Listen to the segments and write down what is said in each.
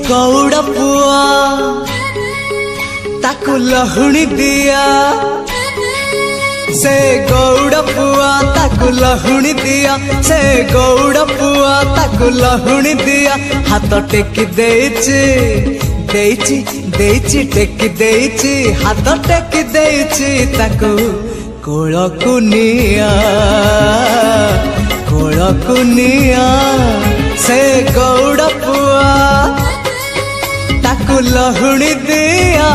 गौड़ पुआ ताकू लहुणी दिया, से गौड़ पुआ ताकू लहुणी दिया, से गौड़ पुआ ताकू लहुणी दिया। हाथ टेकी देइची देइची देइची टेकी देइची, हाथ टेकी देइची ताकू कोलकु निया कोलकु निया। से गौड़ पुआ ताकू लहुणी दिया।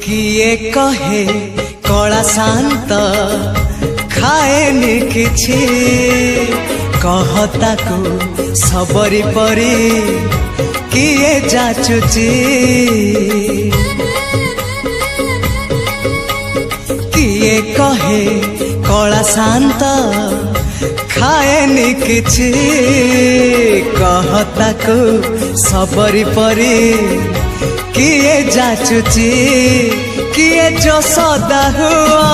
किए कहे कला शांत खाएनी किछि, कहता को सबरी परी किए जाचुची। किए कहे कला शांत खाएनी किछि, कहता को सबरी परी किए जाचुची। किए जो सदा हुआ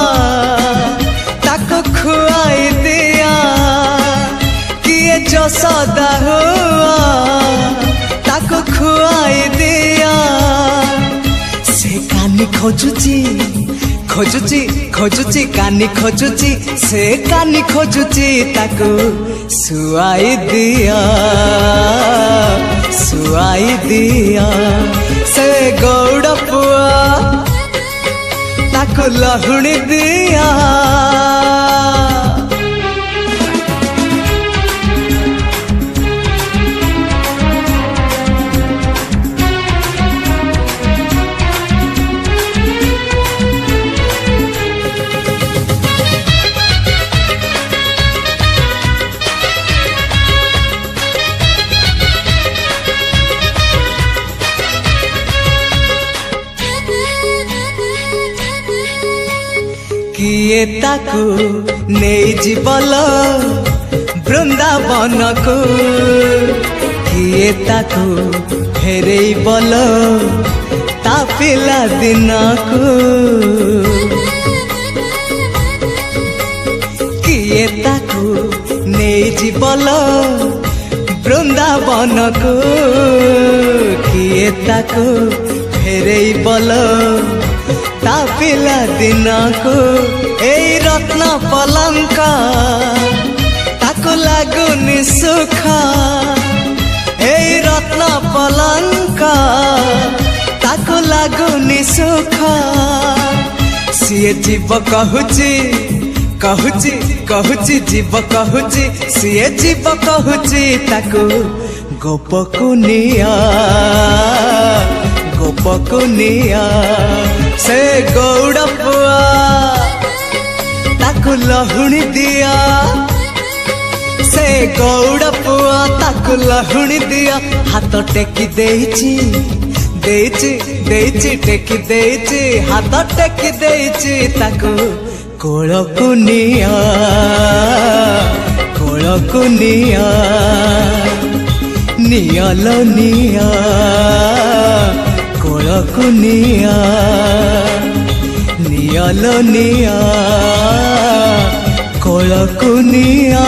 ताको खुआई दिया, किए जो सदा हुआ ताको खुआई दिया। से कानी खोजुची खोजुची खोजुची कानी खोजुची, से कानी खोजुची ताको सुआई दिया सुआई दिया। से गौड़ पुआ ताकू लहुणी दिया। किए ताकू नहीं जीवल वृंदावन को, किए ताकू फेरे बल ता पिला दिन को। किए ताकू नहीं जीवल वृंदावन को, किए ताकू फेरे बल ता पिला दिन को। एई रत्न पलंका ताको लागुनी सुखा, एई रत्न पलंका ताको लागुनी सुखा। सिए जीव कहूची कहूची कहूची जीव कहूची, सिए जीव कहूची ताको गोपकु निया गोपकु निया। से गौड़ पुआ ताकू लहुणी दिया, से गौड़ पुआ ताकू लहुणी दिया। हाथ टेकी देइची देइची देइची टेकी देइची, हाथ टेकी देइची ताकू कोलकु निया कोलकु निया। नियालो निया कोलकु निया, नियालो निया कोलकु निया।